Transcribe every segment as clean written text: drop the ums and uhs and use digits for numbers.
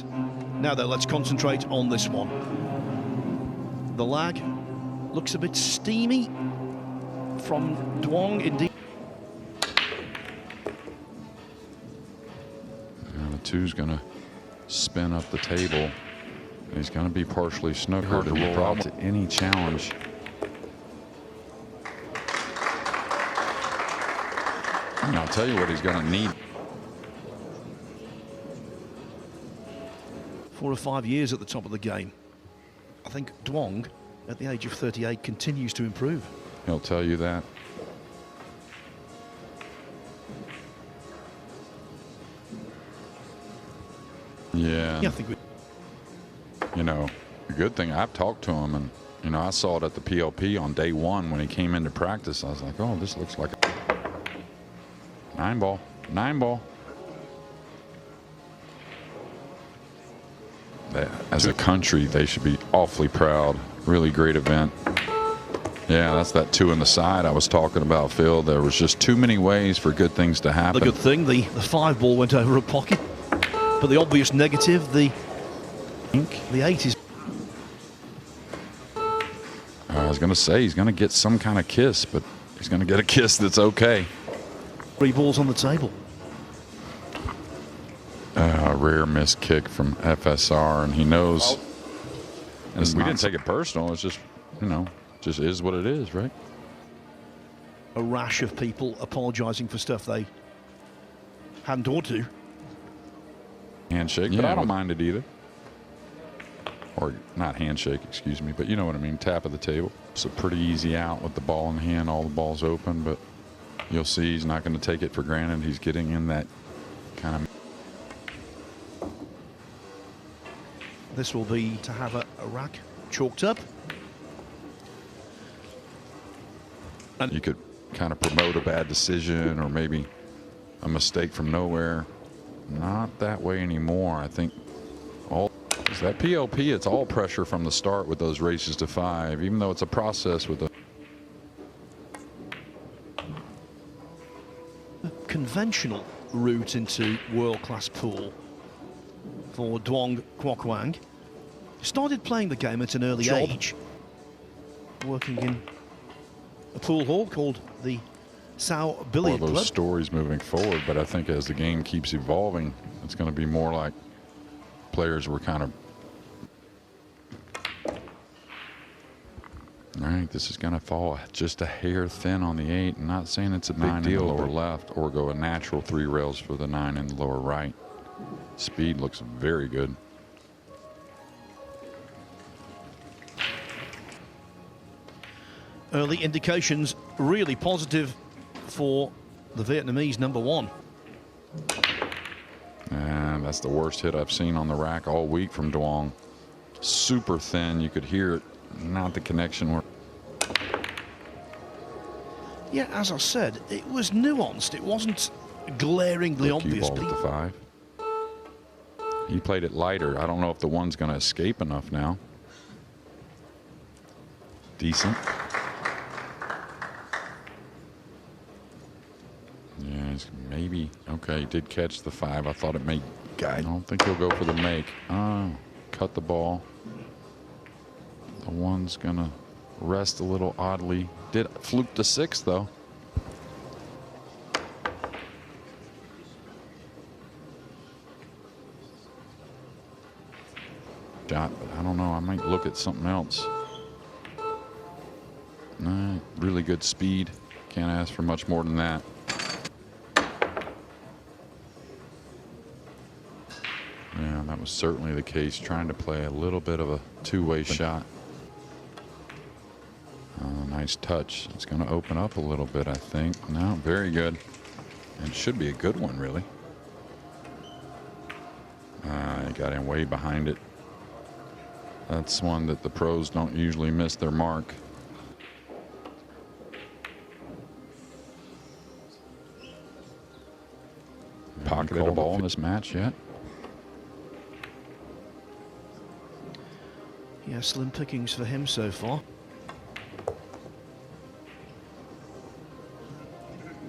players. Now though, let's concentrate on this one. The lag looks a bit steamy from Duong indeed. And the two's gonna spin up the table. He's gonna be partially snookered to roll out to any challenge. And I'll tell you what he's gonna need. 4 or 5 years at the top of the game. I think Duong, at the age of 38, continues to improve. He'll tell you that. Yeah. Yeah, I think you know, the good thing, I've talked to him, and you know, I saw it at the PLP on day one when he came into practice. I was like, oh, this looks like a 9-ball. 9-ball. As a country, they should be awfully proud. Really great event. Yeah, that's that 2 in the side I was talking about, Phil. There was just too many ways for good things to happen. the good thing, the 5-ball went over a pocket, but the obvious negative, the 8 is. I was going to say he's going to get some kind of kiss, but he's going to get a kiss that's okay. 3 balls on the table. Rare missed kick from FSR, and he knows. And we didn't take it personal. It's just, you know, just is what it is, right? A rash of people apologising for stuff they hadn't ought to. Handshake, Yeah, but I don't mind it either. Or not handshake, excuse me, but you know what I mean, tap of the table. It's a pretty easy out with the ball in hand, all the balls open, but you'll see he's not going to take it for granted. He's getting in that kind of. This will be to have a rack chalked up. And you could kind of promote a bad decision or maybe a mistake from nowhere. Not that way anymore. I think all that PLP, it's all pressure from the start with those races to 5, even though it's a process with a conventional route into world-class pool for Duong Quoc. Started playing the game at an early age, working in a pool hall called the Sao Billiard all those Club. stories moving forward, but I think as the game keeps evolving, it's going to be more like players were kind of. All right, this is going to fall just a hair thin on the 8. I'm not saying it's a big deal in the lower left, or go a natural 3 rails for the 9 in the lower right. Speed looks very good. Early indications really positive for the Vietnamese number 1. And that's the worst hit I've seen on the rack all week from Duong. Super thin, you could hear it, not the connection where. Yeah, as I said, it was nuanced. It wasn't glaringly obvious. Ball with the 5. He played it lighter. I don't know if the 1's going to escape enough now. Decent. Yeah, he's maybe. Okay, he did catch the 5. I thought it may guide. I don't think he'll go for the make. Oh, cut the ball. The 1's going to rest a little oddly. Did fluke the 6, though. Shot, but I don't know. I might look at something else. Nah, really good speed. Can't ask for much more than that. Yeah, that was certainly the case. Trying to play a little bit of a 2-way shot. Nice touch. It's going to open up a little bit, I think. No, very good. And should be a good one, really. He got in way behind it. That's one that the pros don't usually miss their mark. Pocketed a ball in this match yet? Yeah, slim pickings for him so far.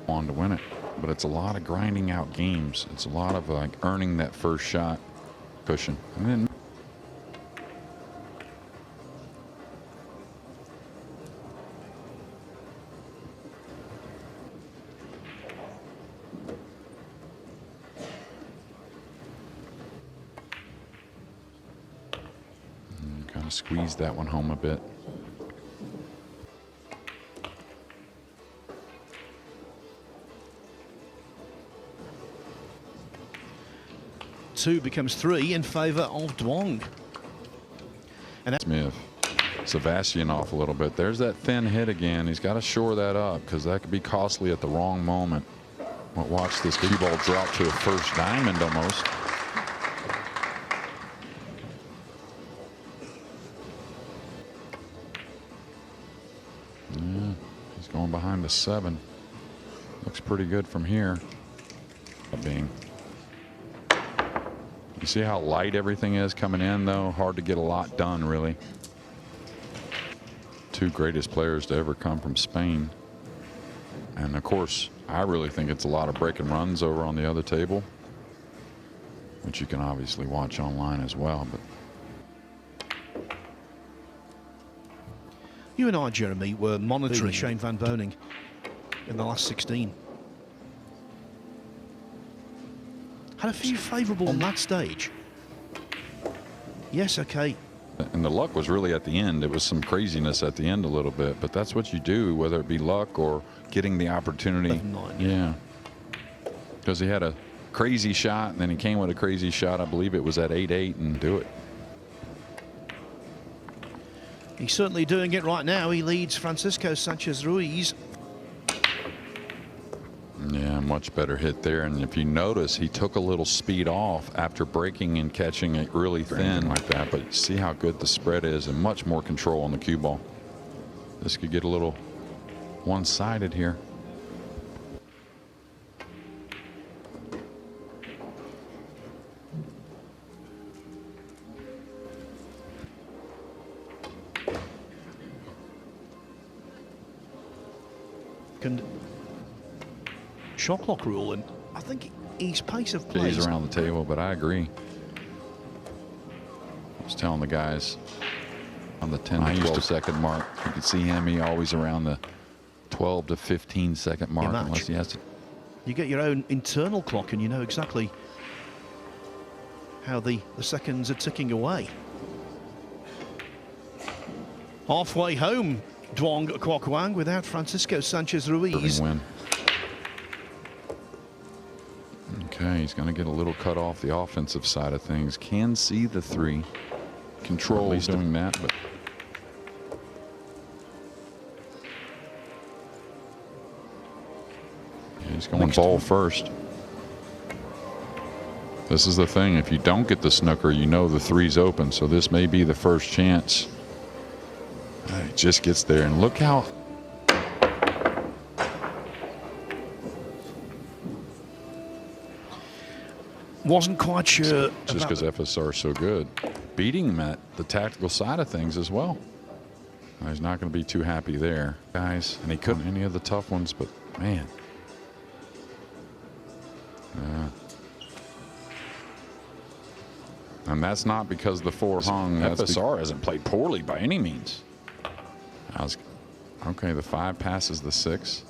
On to win it, but it's a lot of grinding out games. It's a lot of like earning that first shot. cushion. And then kind of squeezed that one home a bit. Two becomes three in favour of Duong. And Smith, Sebastian off a little bit. There's that thin hit again. He's got to shore that up because that could be costly at the wrong moment. Well, watch this cue ball drop to a first diamond almost. Yeah, he's going behind the 7. Looks pretty good from here. Being. You see how light everything is coming in, though? Hard to get a lot done, really. Two greatest players to ever come from Spain. And, of course, I really think it's a lot of break and runs over on the other table, which you can obviously watch online as well. But you and I, Jeremy, were monitoring Shane van Boening in the last 16. Had a few favourable on that stage. Yes, okay. And the luck was really at the end. It was some craziness at the end a little bit, but that's what you do, whether it be luck or getting the opportunity. Yeah. Because he had a crazy shot, and then he came with a crazy shot. I believe it was at 8-8 and do it. He's certainly doing it right now. He leads Francisco Sanchez Ruiz. Yeah, much better hit there. And if you notice, he took a little speed off after breaking and catching it really thin like that. But see how good the spread is and much more control on the cue ball. This could get a little one-sided here. Shot clock rule, and I think his pace of play is around the table, but I agree. I was telling the guys on the 10 to 12 second mark, you can see him, he always around the 12 to 15 second mark, unless he has to. You get your own internal clock and you know exactly how the seconds are ticking away. Halfway home, Duong Quoc without Francisco Sanchez Ruiz. Win. Okay, he's going to get a little cut off the offensive side of things. Can see the 3. Control he's doing that, but yeah, he's going ball first. This is the thing. If you don't get the snooker, you know the 3's open. So this may be the first chance. He just gets there, and look how. Wasn't quite sure. Just because FSR is so good. Beating him at the tactical side of things as well. He's not going to be too happy there, guys. And he couldn't any of the tough ones, but man. And that's not because the 4 hung. FSR hasn't played poorly by any means. Okay, the 5 passes the 6.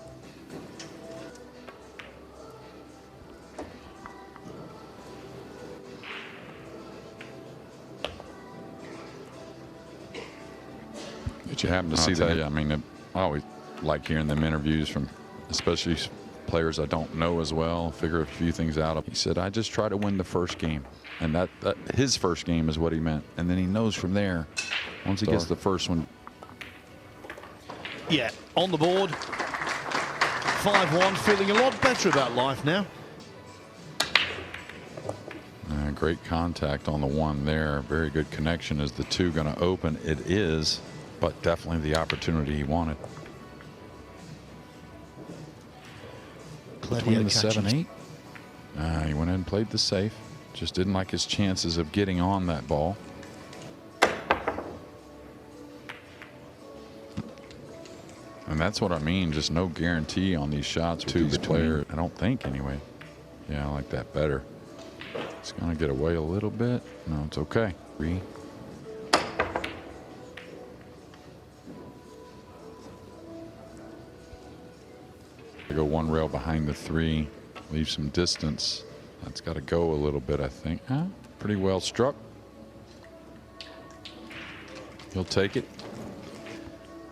Did you happen to see that? I mean, I always like hearing them interviews from, especially players I don't know as well, figure a few things out. He said, I just try to win the first game. And that his first game is what he meant. And then he knows from there, once he gets the first one. Yeah, on the board. 5-1, feeling a lot better about life now. Great contact on the 1 there. Very good connection. Is the 2 going to open? It is, but definitely the opportunity he wanted. Between the 7-8. He went in and played the safe. Just didn't like his chances of getting on that ball. And that's what I mean. Just no guarantee on these shots to the player. I don't think anyway. Yeah, I like that better. It's going to get away a little bit. No, it's okay. 3. Go one rail behind the 3. Leave some distance. That's got to go a little bit, I think. Pretty well struck. He'll take it.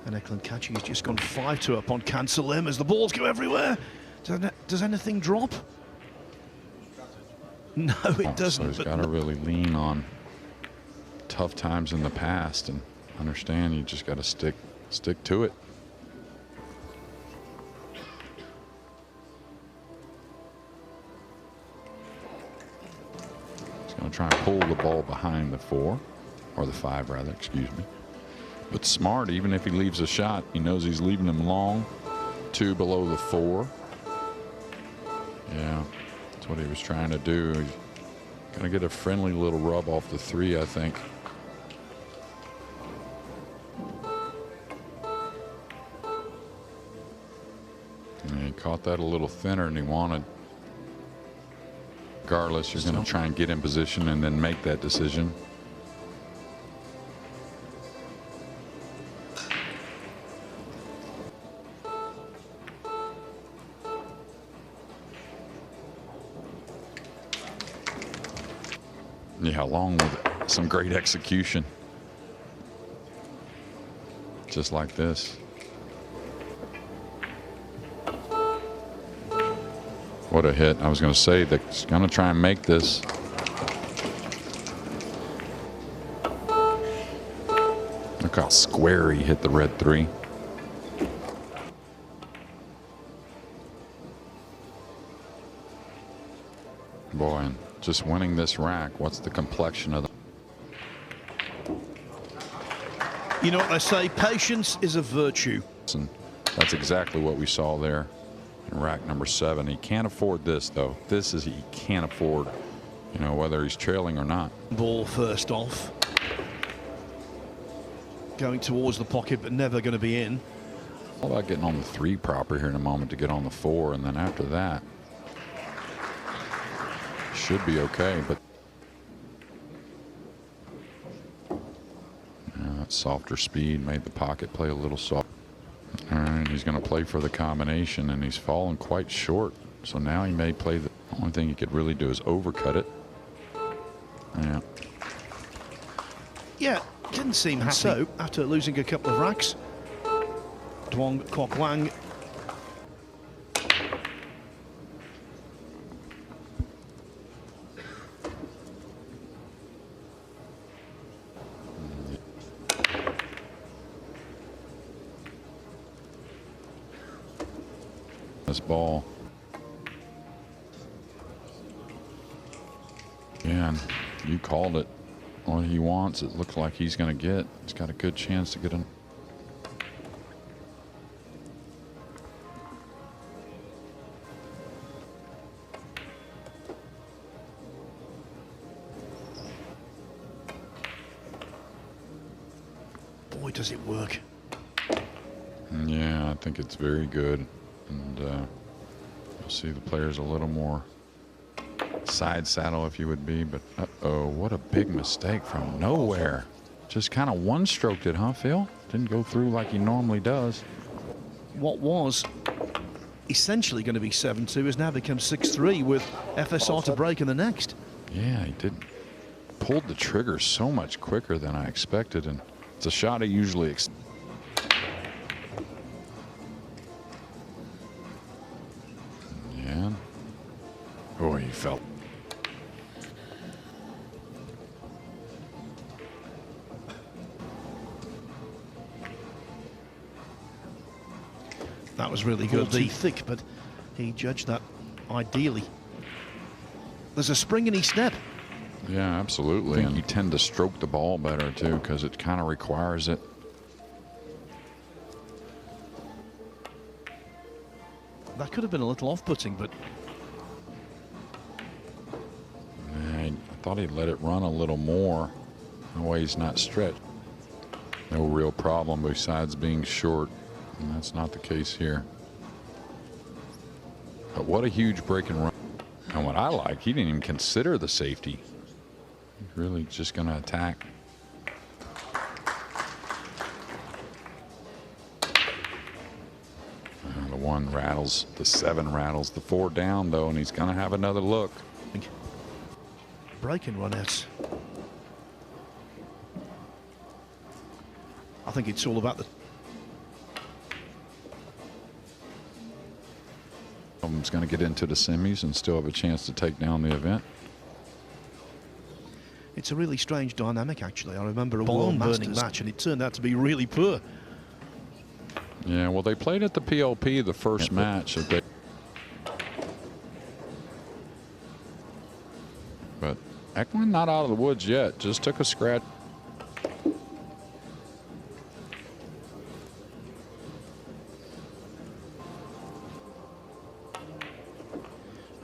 And Eklund Kachi has just gone 5-2 up on Cancel Him as the balls go everywhere. Does anything drop? No, it doesn't. So he's got to really lean on tough times in the past and understand you just got to stick to it. He's going to try and pull the ball behind the 4, or the 5 rather, excuse me. But smart, even if he leaves a shot, he knows he's leaving him long. 2 below the 4. Yeah, that's what he was trying to do. He's gonna get a friendly little rub off the 3, I think. And he caught that a little thinner than he wanted. Regardless, you're gonna try and get in position and then make that decision. Yeah, along with some great execution. Just like this. What a hit. I was going to say that he's going to try and make this. Look how square he hit the red 3. Boy, and just winning this rack, what's the complexion of the... You know what they say, patience is a virtue. And that's exactly what we saw there in rack number 7. He can't afford this, though. This is, he can't afford, you know, whether he's trailing or not. Ball first off. Going towards the pocket, but never going to be in. All about getting on the 3 proper here in a moment to get on the 4, and then after that, should be okay, but that softer speed made the pocket play a little soft. All right, he's going to play for the combination, and he's fallen quite short. So now he may play the only thing he could really do is overcut it. Yeah. Yeah, didn't seem happy. So after losing a couple of racks, Duong, Quoc, Wang. This ball. And you called it. What he wants, it looks like he's going to get. He's got a good chance to get him. Boy, does it work. Yeah, I think it's very good. And you'll see the players a little more side saddle if you would be, but uh-oh, what a big mistake from nowhere. Just kind of one-stroked it, huh, Phil? Didn't go through like he normally does. What was essentially going to be 7-2 has now become 6-3 with FSR to break in the next. Yeah, he did. Pulled the trigger so much quicker than I expected, and it's a shot he usually yeah. Oh, he felt. That was really good. The thick, but he judged that ideally. There's a spring in his step. Yeah, absolutely. And you tend to stroke the ball better, too, because it kind of requires it. That could have been a little off-putting, but... I thought he'd let it run a little more. The way he's not stretched. No real problem besides being short. And that's not the case here. But what a huge break and run. And what I like, he didn't even consider the safety. He's really just going to attack. The 1 rattles, the 7 rattles, the 4 down though, and he's going to have another look. Breaking run out. I think it's all about the. He's going to get into the semis and still have a chance to take down the event. It's a really strange dynamic, actually. I remember a World burning match, and it turned out to be really poor. Yeah, well, they played at the PLP the first match. But Eklund not out of the woods yet. Just took a scratch.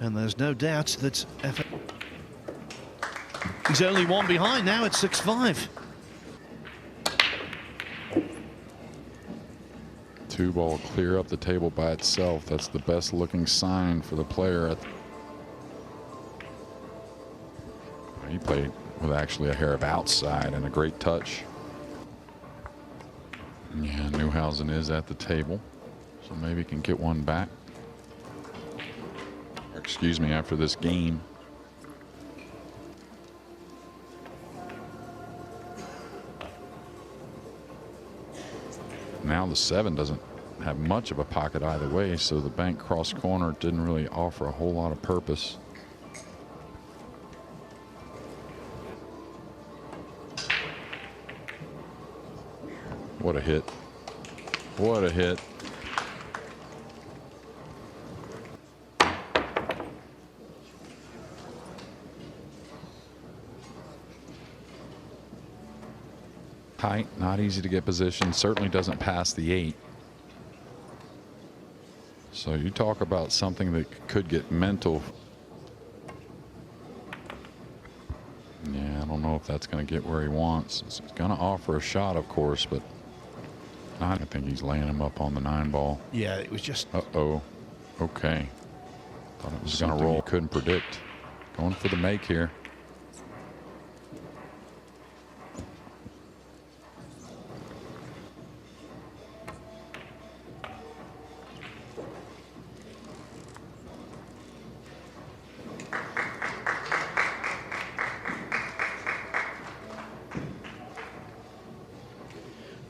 And there's no doubt that he's only 1 behind now at 6-5. 2-ball clear up the table by itself. That's the best looking sign for the player. He played with actually a hair of outside and a great touch. Yeah, Newhausen is at the table, so maybe he can get one back. Or excuse me, after this game. Now the 7 doesn't have much of a pocket either way, so the bank cross corner didn't really offer a whole lot of purpose. What a hit. What a hit. Tight, not easy to get position, certainly doesn't pass the 8. So you talk about something that could get mental. Yeah, I don't know if that's going to get where he wants. It's going to offer a shot, of course, but I think he's laying him up on the 9-ball. Yeah, it was just. Uh-oh. Okay. Thought it was going to roll. You couldn't predict. Going for the make here.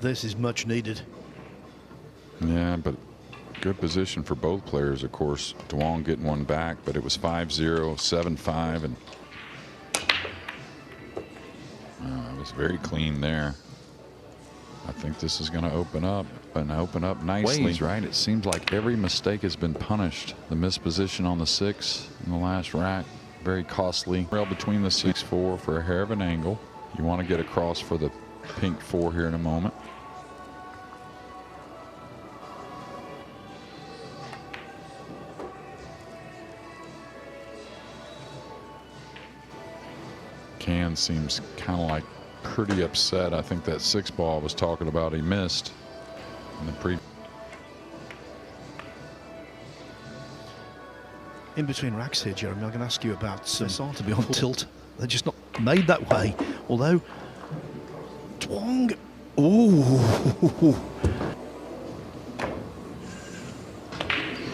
This is much needed. Yeah, but good position for both players, of course. Dwang getting one back, but it was 5-0, 7-5, and it was very clean there. I think this is going to open up and open up nicely. Ways, right? It seems like every mistake has been punished. The missed position on the 6 in the last rack, very costly. Rail between the 6-4 for a hair of an angle. You want to get across for the pink 4 here in a moment. Can seems kind of like pretty upset. I think that 6-ball I was talking about he missed in the pre. In between racks here, Jeremy, I'm going to ask you about Sissar to be on tilt. They're just not made that way. Although Dwang, ooh,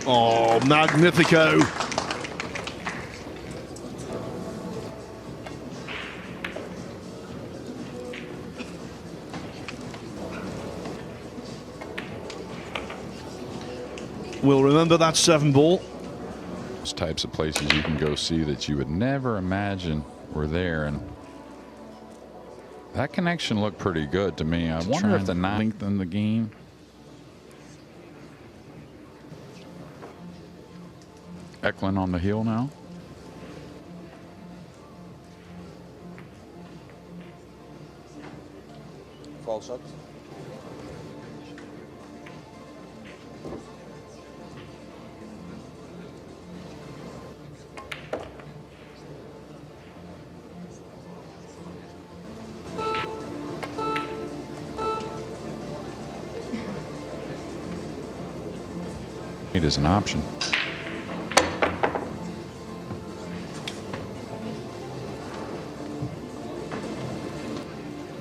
oh, magnifico. We'll remember that 7-ball. Those types of places you can go see that you would never imagine were there, and that connection looked pretty good to me. I wonder if the 9th in the game. Eklund on the heel now. False shot. It is an option.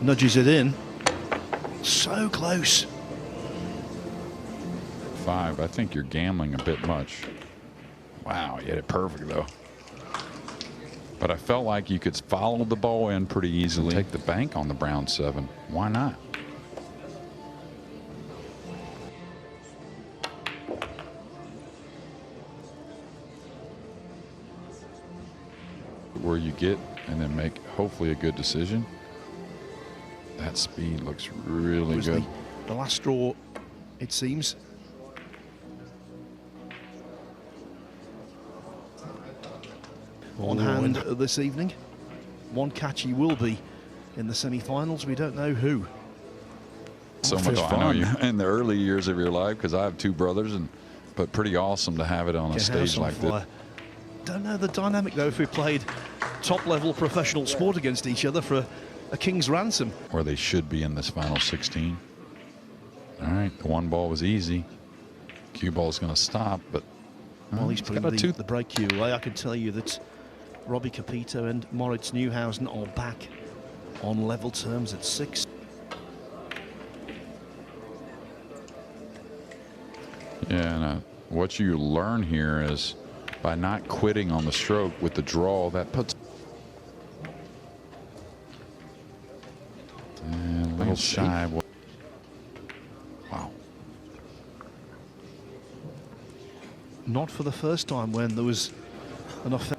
nudges it in. So close. 5. I think you're gambling a bit much. Wow, you hit it perfect though. But I felt like you could follow the ball in pretty easily. Take the bank on the brown 7. Why not? Where you get and then make hopefully a good decision. That speed looks really good. The last straw, it seems. On hand this evening. One catch he will be in the semi-finals. We don't know who. So much fun. I know you in the early years of your life, because I have 2 brothers, but pretty awesome to have it on a stage like this. Don't know the dynamic though if we played top-level professional sport against each other for a king's ransom. Where they should be in this final 16. All right, the 1 ball was easy. Cue ball's going to stop, but while he's putting the break cue away, I can tell you that Robbie Capito and Moritz Neuhausen are back on level terms at 6. Yeah, and what you learn here is by not quitting on the stroke with the draw, that puts and a little shy. Wow. Not for the first time when there was an offense.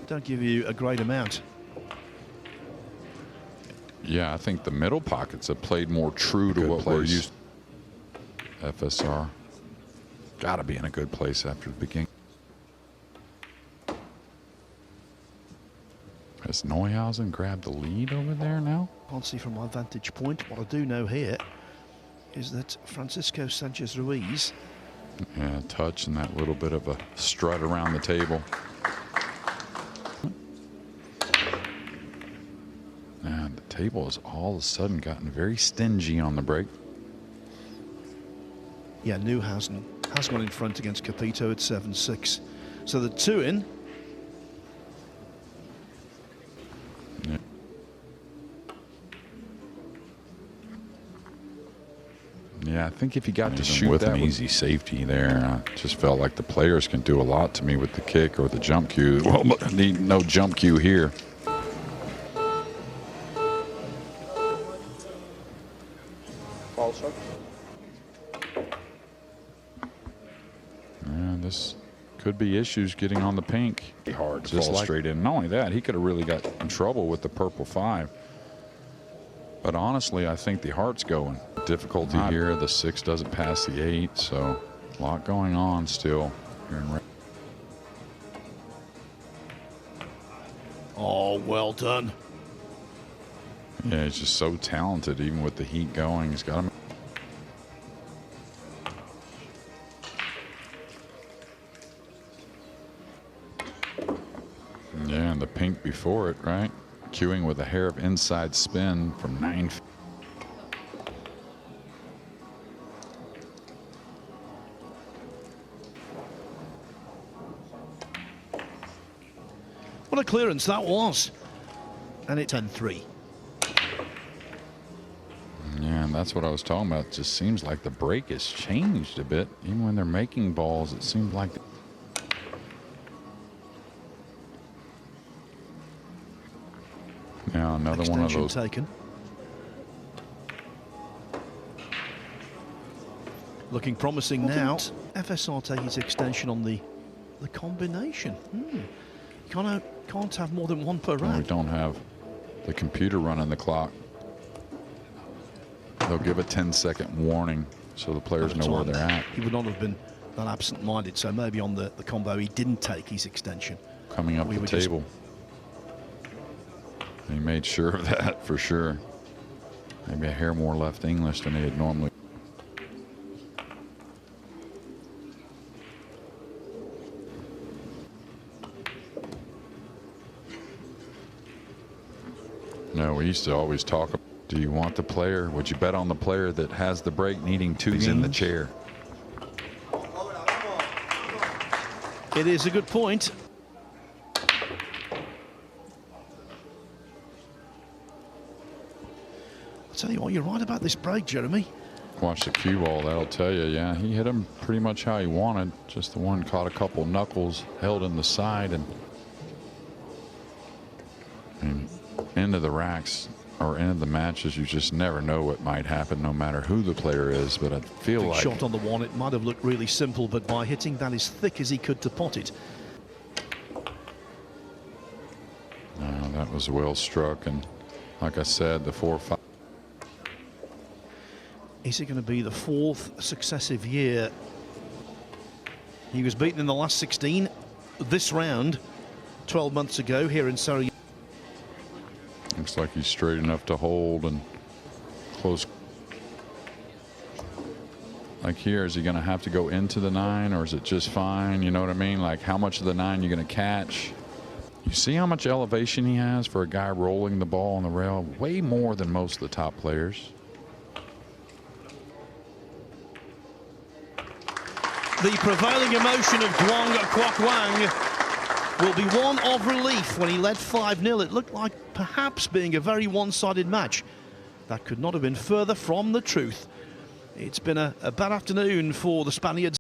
Don't give you a great amount. Yeah, I think the middle pockets have played more true to what we're used to. FSR got to be in a good place after the beginning. Has Neuhausen grabbed the lead over there now? Can't see from my vantage point. What I do know here is that Francisco Sanchez Ruiz. Yeah, touch and that little bit of a strut around the table. And the table has all of a sudden gotten very stingy on the break. Yeah, Neuhausen has gone in front against Capito at 7-6. So the 2 in. Yeah. Yeah, I think if you got to shoot with an easy safety there, I just felt like the players can do a lot to me with the kick or the jump cue. Well, need no jump cue here. And this could be issues getting on the pink. Hard to fall straight in. Not only that, he could have really got in trouble with the purple 5. But honestly, I think the heart's going. Difficulty here. The 6 doesn't pass the 8, so a lot going on still here in red. Oh, well done. Yeah, he's just so talented, even with the heat going. He's got him. Yeah, and the pink before it, right? Cueing with a hair of inside spin from 9 feet. What a clearance that was. And it's 10-3. Yeah, and that's what I was talking about. It just seems like the break has changed a bit. Even when they're making balls, it seems like. Now another one of those. Taken. Looking promising now. FSR take his extension on the combination. Can't have more than 1 per round. We don't have the computer running the clock. They'll give a 10-second warning so the players know where they're at. He would not have been that absent-minded, so maybe on the combo he didn't take his extension. Coming up the table. He made sure of that for sure. Maybe a hair more left English than he had normally. No, we used to always talk about Do you want the player? Would you bet on the player that has the break needing 2 games in the chair? It is a good point. I'll tell you what, you're right about this break, Jeremy. Watch the cue ball, that'll tell you. Yeah, he hit him pretty much how he wanted. Just the one caught a couple knuckles, held in the side, and into the racks or into the matches. You just never know what might happen, no matter who the player is. But I feel like shot on the one. It might have looked really simple, but by hitting that as thick as he could to pot it. That was well struck, and like I said, the 4-5. Is it going to be the 4th successive year? He was beaten in the last 16 this round 12 months ago here in Sarajevo. Looks like he's straight enough to hold and close. Like here, is he going to have to go into the 9, or is it just fine? You know what I mean? Like how much of the 9 you're going to catch? You see how much elevation he has for a guy rolling the ball on the rail? Way more than most of the top players. The prevailing emotion of Duong Quoc Wang will be one of relief. When he led 5-0, it looked like perhaps being a very one-sided match. That could not have been further from the truth. It's been a bad afternoon for the Spaniards.